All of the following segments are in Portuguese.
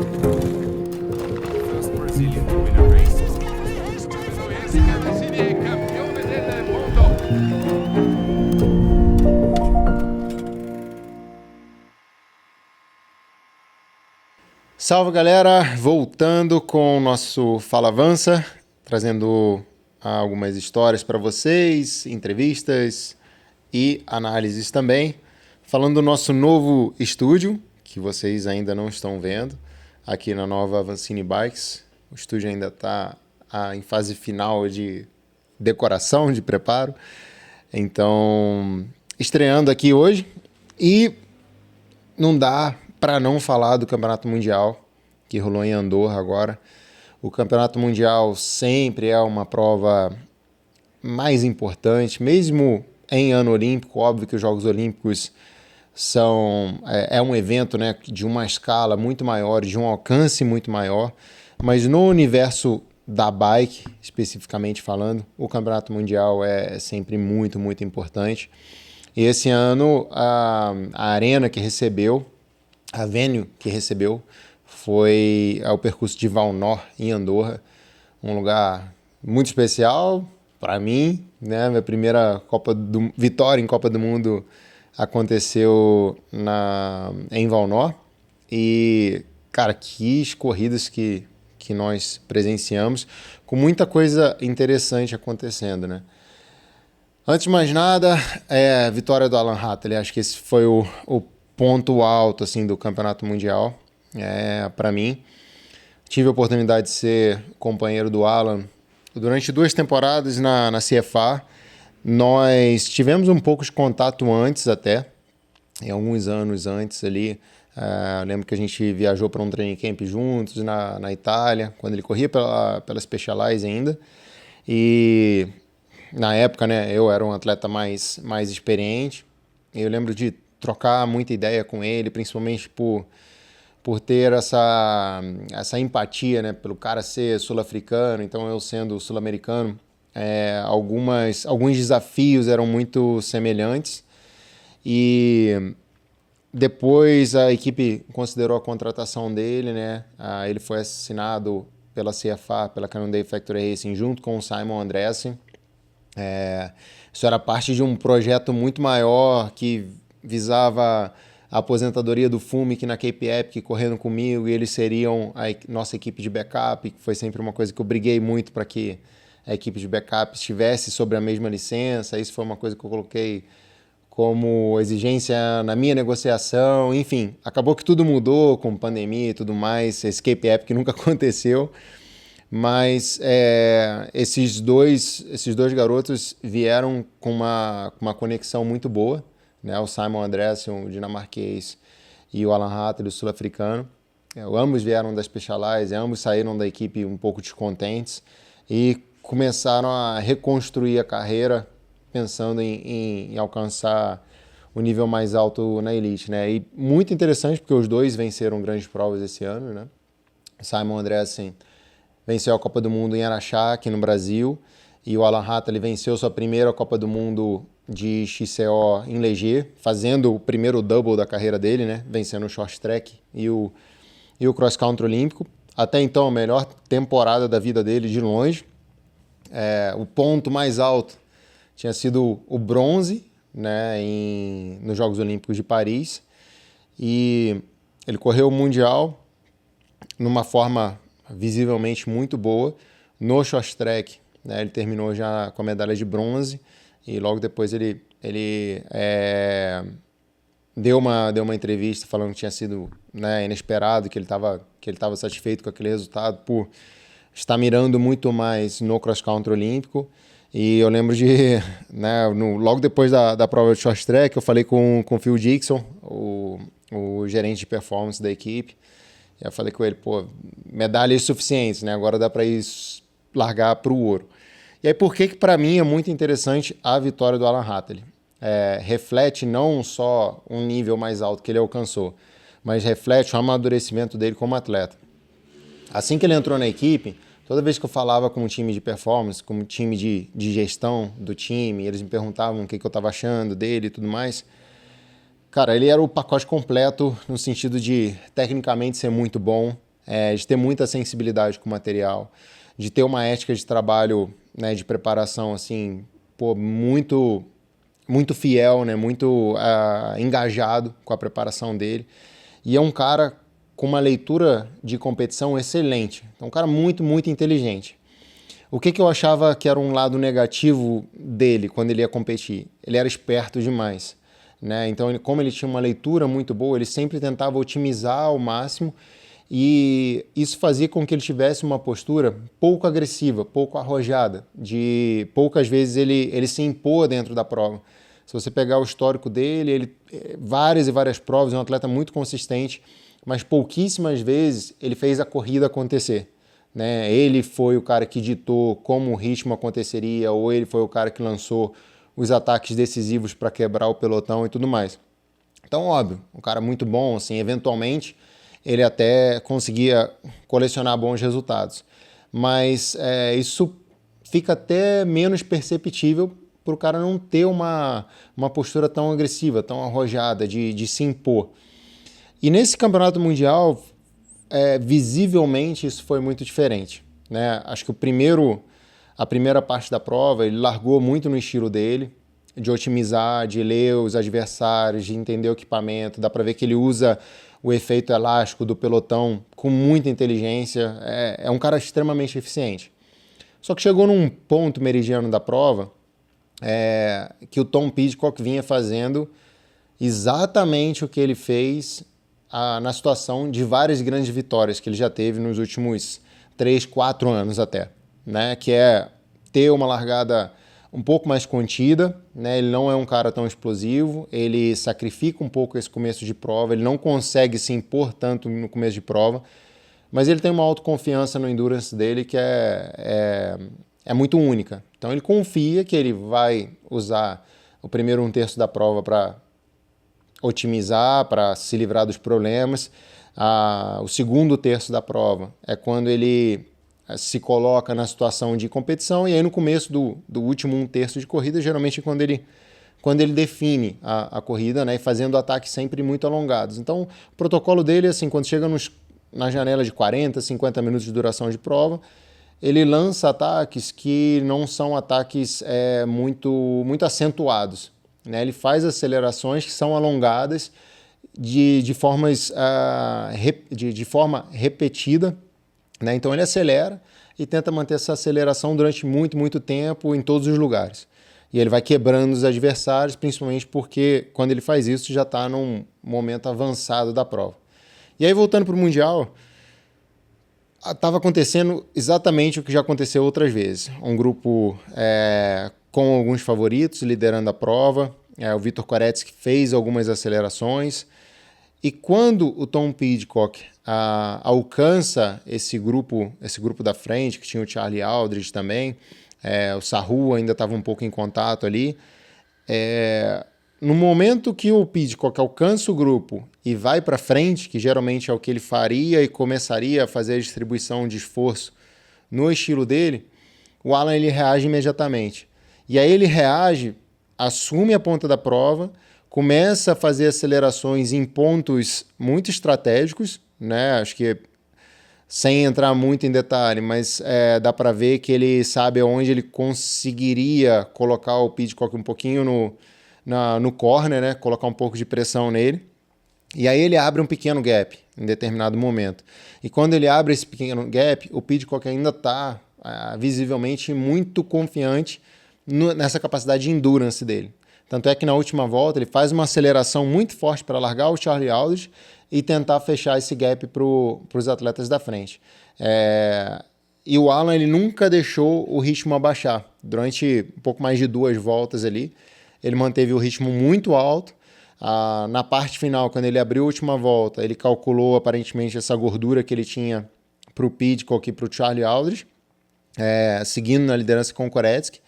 First Brazilian to win a race. Esse Campesini è campione del mondo. Salve, galera! Voltando com o nosso Fala Avança, trazendo algumas histórias para vocês, entrevistas e análises também. Falando do nosso novo estúdio, que vocês ainda não estão vendo, aqui na nova Avancini Bikes. O estúdio ainda está em fase final de decoração, de preparo. Então, estreando aqui hoje. E não dá para não falar do Campeonato Mundial, que rolou em Andorra agora. O Campeonato Mundial sempre é uma prova mais importante, mesmo em ano olímpico. Óbvio que os Jogos Olímpicos é um evento, né, de uma escala muito maior, de um alcance muito maior, mas no universo da bike, especificamente falando, o Campeonato Mundial é sempre muito, muito importante. E esse ano a arena que recebeu, a venue que recebeu, foi o percurso de Valnor, em Andorra, um lugar muito especial para mim, né? Minha primeira vitória em Copa do Mundo aconteceu em Valnor. E, cara, que corridas que nós presenciamos, com muita coisa interessante acontecendo, né? Antes de mais nada, a vitória do Alan Hatterley. Acho que esse foi o ponto alto assim, do Campeonato Mundial, para mim. Tive a oportunidade de ser companheiro do Alan durante 2 temporadas na CFA. Nós tivemos um pouco de contato antes até, em alguns anos antes ali. Lembro que a gente viajou para um training camp juntos na Itália, quando ele corria pela Specialized ainda. E na época, né, eu era um atleta mais experiente. Eu lembro de trocar muita ideia com ele, principalmente por ter essa empatia, né, pelo cara ser sul-africano, então eu sendo sul-americano, alguns desafios eram muito semelhantes. E depois a equipe considerou a contratação dele, né? Ele foi assinado pela CFA, pela Cannondale Factory Racing, junto com o Simon Andreessen. Isso era parte de um projeto muito maior que visava a aposentadoria do Fumic na Cape Epic correndo comigo, e eles seriam a nossa equipe de backup, que foi sempre uma coisa que eu briguei muito para que a equipe de backup estivesse sobre a mesma licença. Isso foi uma coisa que eu coloquei como exigência na minha negociação. Enfim, acabou que tudo mudou com pandemia e tudo mais. Esse Cape Epic nunca aconteceu, mas esses dois garotos vieram com uma conexão muito boa, né? O Simon Andreessen, o dinamarquês, e o Alan Hatterley, o sul-africano. Ambos vieram da Specialized, ambos saíram da equipe um pouco descontentes e começaram a reconstruir a carreira pensando em alcançar o nível mais alto na elite, né? E muito interessante porque os dois venceram grandes provas esse ano, né? Simon Andreessen venceu a Copa do Mundo em Araxá, aqui no Brasil, e o Alan Hatterley venceu sua primeira Copa do Mundo de XCO em Ligier, fazendo o primeiro double da carreira dele, né? Vencendo o short track e o cross country olímpico. Até então, a melhor temporada da vida dele de longe. O ponto mais alto tinha sido o bronze, né, nos Jogos Olímpicos de Paris. E ele correu o Mundial numa forma visivelmente muito boa. No short track, né, ele terminou já com a medalha de bronze, e logo depois ele deu uma entrevista falando que tinha sido, né, inesperado, que ele estava satisfeito com aquele resultado por estar mirando muito mais no cross country olímpico. E eu lembro de, né, logo depois da prova de short track, eu falei com o Phil Dixon, o gerente de performance da equipe. E eu falei com ele, medalhas suficientes, né? Agora dá para largar para o ouro. E aí, por que para mim é muito interessante a vitória do Alan Hatterley? Reflete não só um nível mais alto que ele alcançou, mas reflete o amadurecimento dele como atleta. Assim que ele entrou na equipe, toda vez que eu falava com um time de performance, com um time de gestão do time, eles me perguntavam o que eu estava achando dele e tudo mais. Cara, ele era o pacote completo no sentido de tecnicamente ser muito bom, de ter muita sensibilidade com o material, de ter uma ética de trabalho, né, de preparação assim, pô, muito fiel, né, muito engajado com a preparação dele. E é um cara com uma leitura de competição excelente. É um cara muito inteligente. O que eu achava que era um lado negativo dele quando ele ia competir? Ele era esperto demais, né? Então, como ele tinha uma leitura muito boa, ele sempre tentava otimizar ao máximo, e isso fazia com que ele tivesse uma postura pouco agressiva, pouco arrojada, de poucas vezes ele se impor dentro da prova. Se você pegar o histórico dele, ele várias e várias provas, é um atleta muito consistente, mas pouquíssimas vezes ele fez a corrida acontecer, né? Ele foi o cara que ditou como o ritmo aconteceria, ou ele foi o cara que lançou os ataques decisivos para quebrar o pelotão e tudo mais. Então, óbvio, um cara muito bom, assim, eventualmente ele até conseguia colecionar bons resultados, mas isso fica até menos perceptível para o cara não ter uma postura tão agressiva, tão arrojada, de se impor. E nesse campeonato mundial, visivelmente isso foi muito diferente, né? Acho que a primeira parte da prova ele largou muito no estilo dele, de otimizar, de ler os adversários, de entender o equipamento. Dá para ver que ele usa o efeito elástico do pelotão com muita inteligência. É um cara extremamente eficiente. Só que chegou num ponto meridiano da prova que o Tom Pidcock vinha fazendo exatamente o que ele fez na situação de várias grandes vitórias que ele já teve nos últimos 3, 4 anos até, né? Que é ter uma largada um pouco mais contida, né? Ele não é um cara tão explosivo, ele sacrifica um pouco esse começo de prova, ele não consegue se impor tanto no começo de prova, mas ele tem uma autoconfiança no endurance dele que é muito única. Então ele confia que ele vai usar o primeiro 1/3 da prova para otimizar, para se livrar dos problemas. O segundo terço da prova é quando ele se coloca na situação de competição, e aí no começo do último 1/3 de corrida, geralmente quando ele define a corrida, né, fazendo ataques sempre muito alongados. Então o protocolo dele é assim, quando chega na janela de 40, 50 minutos de duração de prova, ele lança ataques que não são ataques muito acentuados, né? Ele faz acelerações que são alongadas de forma repetida, né? Então ele acelera e tenta manter essa aceleração durante muito tempo em todos os lugares. E ele vai quebrando os adversários, principalmente porque quando ele faz isso já está num momento avançado da prova. E aí, voltando para o Mundial, estava acontecendo exatamente o que já aconteceu outras vezes. Um grupo com alguns favoritos liderando a prova. O Vitor Koretsky fez algumas acelerações. E quando o Tom Pidcock alcança esse grupo da frente, que tinha o Charlie Aldridge também, o Sahu ainda estava um pouco em contato ali, no momento que o Pidcock alcança o grupo e vai para frente, que geralmente é o que ele faria e começaria a fazer a distribuição de esforço no estilo dele, o Alan ele reage imediatamente. E aí ele reage, assume a ponta da prova, começa a fazer acelerações em pontos muito estratégicos, né? Acho que sem entrar muito em detalhe, mas dá para ver que ele sabe onde ele conseguiria colocar o Pidcock um pouquinho no corner, né? Colocar um pouco de pressão nele. E aí ele abre um pequeno gap em determinado momento. E quando ele abre esse pequeno gap, o Pidcock ainda está visivelmente muito confiante nessa capacidade de endurance dele. Tanto é que na última volta ele faz uma aceleração muito forte para largar o Charlie Aldridge e tentar fechar esse gap para os atletas da frente. E o Alan ele nunca deixou o ritmo abaixar. Durante um pouco mais de 2 voltas ali, ele manteve o ritmo muito alto. Na parte final, quando ele abriu a última volta, ele calculou aparentemente essa gordura que ele tinha para o Pidcock e para o Charlie Aldridge, seguindo na liderança com o Koretsky.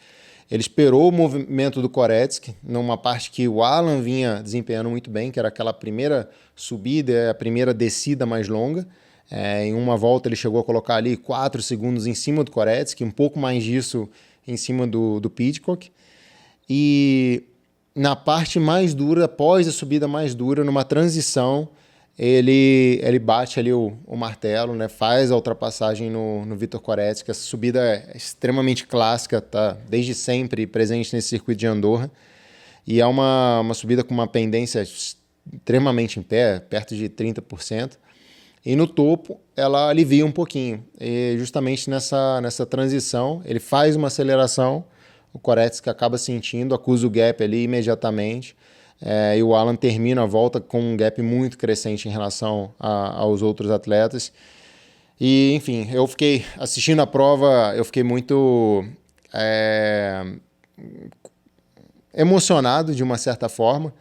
Ele esperou o movimento do Koretsky numa parte que o Alan vinha desempenhando muito bem, que era aquela primeira subida, a primeira descida mais longa. Em uma volta ele chegou a colocar ali 4 segundos em cima do Koretsky, um pouco mais disso em cima do Pidcock. E na parte mais dura, após a subida mais dura, numa transição, ele bate ali o martelo, né? Faz a ultrapassagem no Vitor Koretsky. Essa subida é extremamente clássica, tá desde sempre presente nesse circuito de Andorra. E é uma subida com uma pendência extremamente em pé, perto de 30%. E no topo ela alivia um pouquinho. E justamente nessa transição, ele faz uma aceleração, o Koretsky acaba sentindo, acusa o gap ali imediatamente. E o Alan termina a volta com um gap muito crescente em relação aos outros atletas. E, enfim, eu fiquei assistindo a prova, eu fiquei muito emocionado de uma certa forma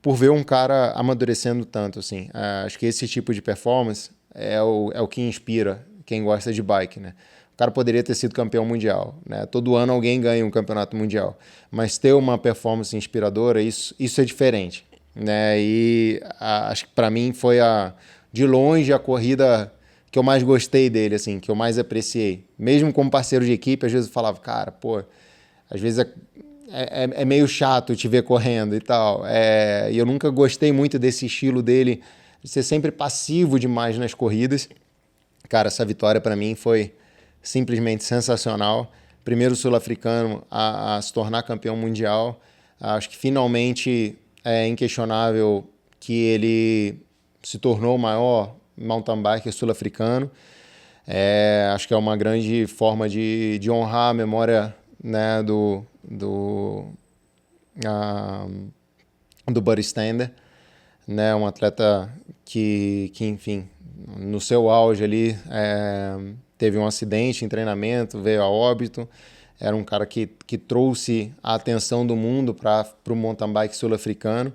por ver um cara amadurecendo tanto, assim. Acho que esse tipo de performance é o que inspira quem gosta de bike, né? O cara poderia ter sido campeão mundial, né? Todo ano alguém ganha um campeonato mundial, mas ter uma performance inspiradora, isso é diferente, né? E acho que para mim foi de longe a corrida que eu mais gostei dele, assim, que eu mais apreciei. Mesmo como parceiro de equipe, às vezes eu falava, cara, pô, às vezes é meio chato te ver correndo e tal. E eu nunca gostei muito desse estilo dele, de ser sempre passivo demais nas corridas. Cara, essa vitória para mim foi simplesmente sensacional. Primeiro sul-africano a se tornar campeão mundial. Acho que finalmente é inquestionável que ele se tornou o maior mountain biker sul-africano. Acho que é uma grande forma de honrar a memória, né, do Buddy Stander, né, um atleta que enfim, no seu auge ali, teve um acidente em treinamento, veio a óbito. Era um cara que trouxe a atenção do mundo para o mountain bike sul-africano.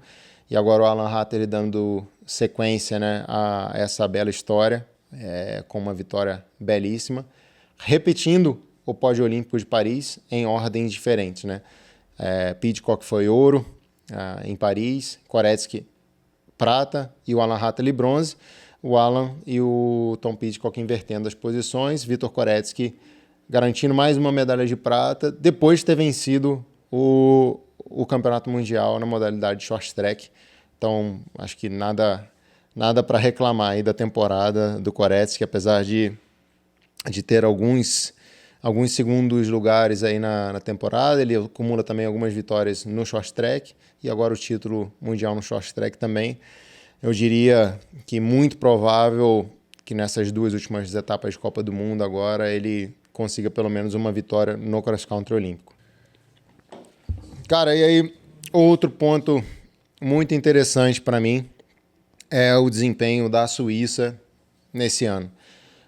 E agora o Alan Hatterley dando sequência, né, a essa bela história, com uma vitória belíssima, repetindo o pódio olímpico de Paris em ordens diferentes, né? Pidcock foi ouro em Paris, Koretsky prata e o Alan Hatterley bronze. O Alan e o Tom Pidcock invertendo as posições, Vitor Koretsky garantindo mais uma medalha de prata, depois de ter vencido o campeonato mundial na modalidade de short track. Então, acho que nada para reclamar aí da temporada do Koretsky, apesar de ter alguns segundos lugares aí na temporada. Ele acumula também algumas vitórias no short track e agora o título mundial no short track também. Eu diria que muito provável que nessas duas últimas etapas de Copa do Mundo agora ele consiga pelo menos uma vitória no cross country olímpico. Cara, e aí outro ponto muito interessante para mim é o desempenho da Suíça nesse ano.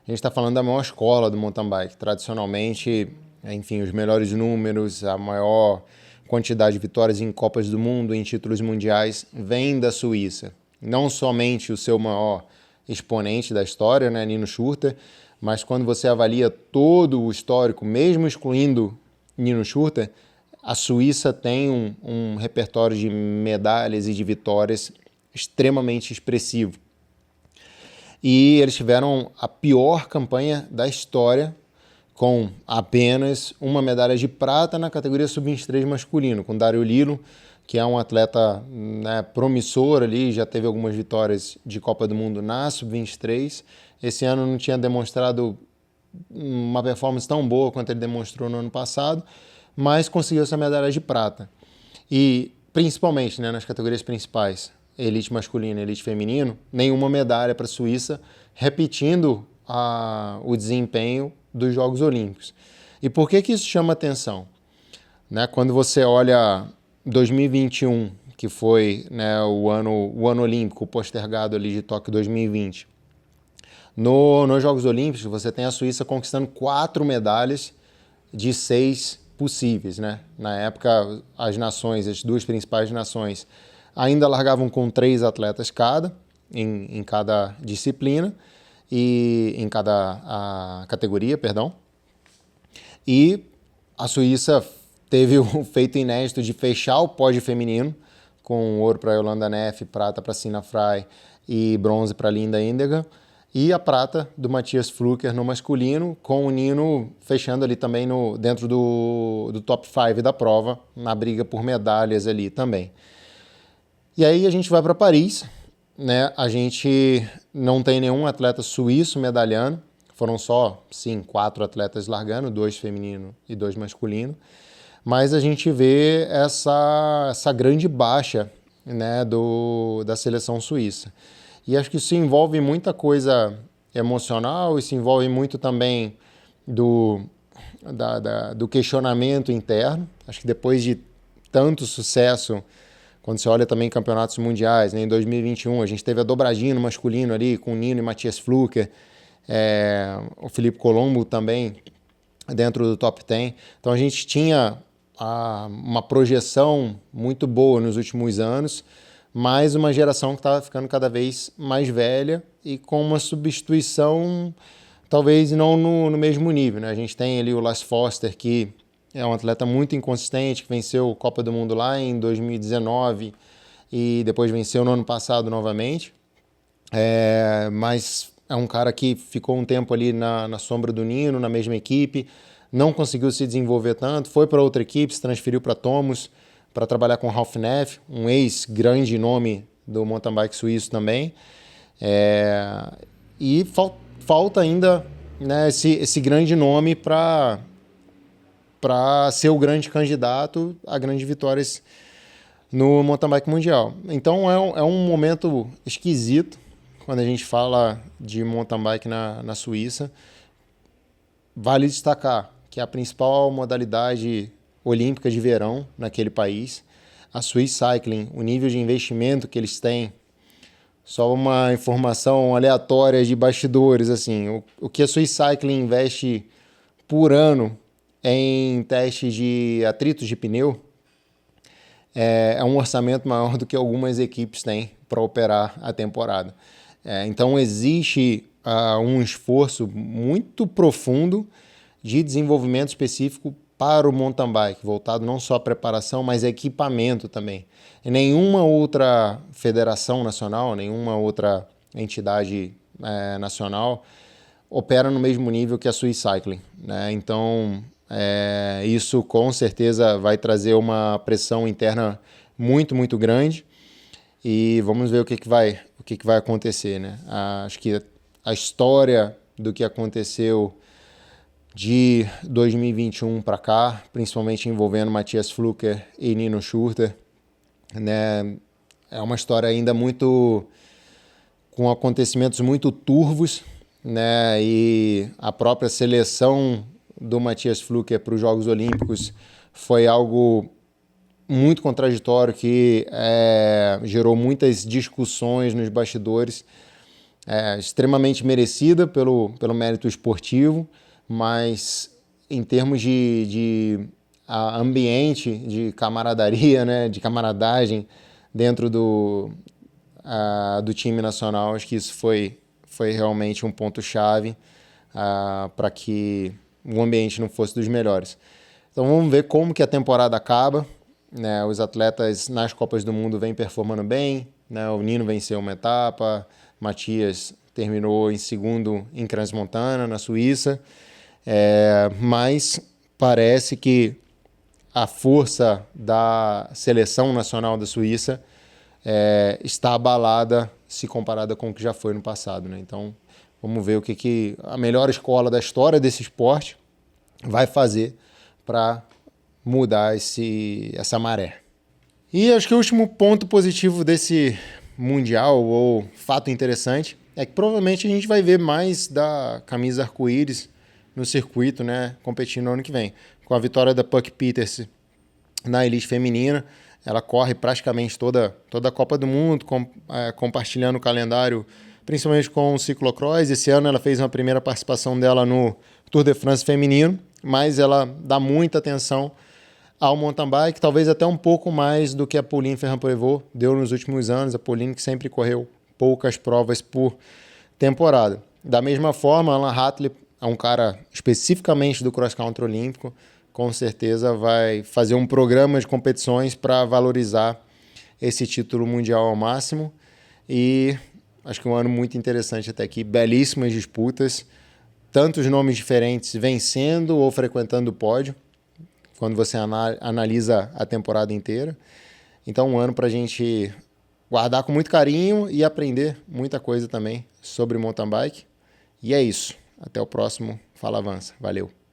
A gente está falando da maior escola do mountain bike. Tradicionalmente, enfim, os melhores números, a maior quantidade de vitórias em Copas do Mundo, em títulos mundiais, vem da Suíça. Não somente o seu maior exponente da história, né, Nino Schurter, mas quando você avalia todo o histórico, mesmo excluindo Nino Schurter, a Suíça tem um repertório de medalhas e de vitórias extremamente expressivo. E eles tiveram a pior campanha da história, com apenas uma medalha de prata na categoria sub-23 masculino, com Dario Lillo, que é um atleta, né, promissor ali, já teve algumas vitórias de Copa do Mundo na sub-23. Esse ano não tinha demonstrado uma performance tão boa quanto ele demonstrou no ano passado, mas conseguiu essa medalha de prata. E principalmente, né, nas categorias principais, elite masculino e elite feminino, nenhuma medalha para a Suíça, repetindo o desempenho dos Jogos Olímpicos. E por que isso chama atenção? Né, quando você olha 2021, que foi, né, o ano olímpico postergado ali de Tóquio 2020, nos Jogos Olímpicos você tem a Suíça conquistando 4 medalhas de 6 possíveis, né? Na época, as duas principais nações, ainda largavam com 3 atletas cada, em cada disciplina, e em cada categoria, perdão. E a Suíça teve o feito inédito de fechar o pódio feminino, com ouro para Yolanda Neff, prata para Sina Frey e bronze para Linda Indegan, e a prata do Matthias Fluker no masculino, com o Nino fechando ali também dentro do top 5 da prova, na briga por medalhas ali também. E aí a gente vai para Paris, né, a gente não tem nenhum atleta suíço medalhando. Foram só, sim, 4 atletas largando, 2 feminino e 2 masculino. Mas a gente vê essa grande baixa, né, da seleção suíça. E acho que isso envolve muita coisa emocional, isso envolve muito também do questionamento interno. Acho que depois de tanto sucesso, quando você olha também campeonatos mundiais, né, em 2021 a gente teve a dobradinha no masculino ali com o Nino e Matias Fluker, o Felipe Colombo também dentro do top 10. Então a gente tinha uma projeção muito boa nos últimos anos, mas uma geração que estava ficando cada vez mais velha e com uma substituição talvez não no mesmo nível, né? A gente tem ali o Lars Foster, que é um atleta muito inconsistente, que venceu a Copa do Mundo lá em 2019 e depois venceu no ano passado novamente. Mas é um cara que ficou um tempo ali na sombra do Nino, na mesma equipe, não conseguiu se desenvolver tanto, foi para outra equipe, se transferiu para Tomos, para trabalhar com Ralf Neff, um ex-grande nome do mountain bike suíço também. E falta ainda, né, esse grande nome para ser o grande candidato a grandes vitórias no mountain bike mundial. Então é um momento esquisito quando a gente fala de mountain bike na Suíça. Vale destacar que é a principal modalidade olímpica de verão naquele país. A Swiss Cycling, o nível de investimento que eles têm, só uma informação aleatória de bastidores, assim, o que a Swiss Cycling investe por ano em testes de atritos de pneu é um orçamento maior do que algumas equipes têm para operar a temporada. Então existe um esforço muito profundo de desenvolvimento específico para o mountain bike, voltado não só à preparação, mas a equipamento também. E nenhuma outra federação nacional, nenhuma outra entidade nacional opera no mesmo nível que a Swiss Cycling, né? Então, isso com certeza vai trazer uma pressão interna muito, muito grande e vamos ver o que vai acontecer, né? Acho que a história do que aconteceu de 2021 para cá, principalmente envolvendo Matias Fluker e Nino Schurter, né, é uma história ainda com acontecimentos muito turvos, né, e a própria seleção do Matias Fluker para os Jogos Olímpicos foi algo muito contraditório que gerou muitas discussões nos bastidores, extremamente merecida pelo mérito esportivo, mas em termos de ambiente, de camaraderia, né, de camaradagem dentro do time nacional, acho que isso foi realmente um ponto-chave para que o ambiente não fosse dos melhores. Então vamos ver como que a temporada acaba, né? Os atletas nas Copas do Mundo vêm performando bem, né? O Nino venceu uma etapa, Matias terminou em segundo em Crans-Montana, na Suíça, mas parece que a força da seleção nacional da Suíça está abalada se comparada com o que já foi no passado, né? Então, vamos ver o que a melhor escola da história desse esporte vai fazer para mudar essa maré. E acho que o último ponto positivo desse Mundial, ou fato interessante, é que provavelmente a gente vai ver mais da camisa arco-íris no circuito, né, competindo no ano que vem. Com a vitória da Puck Peters na elite feminina, ela corre praticamente toda a Copa do Mundo, compartilhando o calendário, principalmente com o ciclocross. Esse ano ela fez uma primeira participação dela no Tour de France feminino, mas ela dá muita atenção ao mountain bike, talvez até um pouco mais do que a Pauline Ferrand-Prévot deu nos últimos anos. A Pauline que sempre correu poucas provas por temporada. Da mesma forma, Alan Hartley é um cara especificamente do cross-country olímpico, com certeza vai fazer um programa de competições para valorizar esse título mundial ao máximo. E acho que um ano muito interessante até aqui, belíssimas disputas, tantos nomes diferentes vencendo ou frequentando o pódio, quando você analisa a temporada inteira. Então um ano para a gente guardar com muito carinho e aprender muita coisa também sobre mountain bike. E é isso. Até o próximo Fala Avança. Valeu!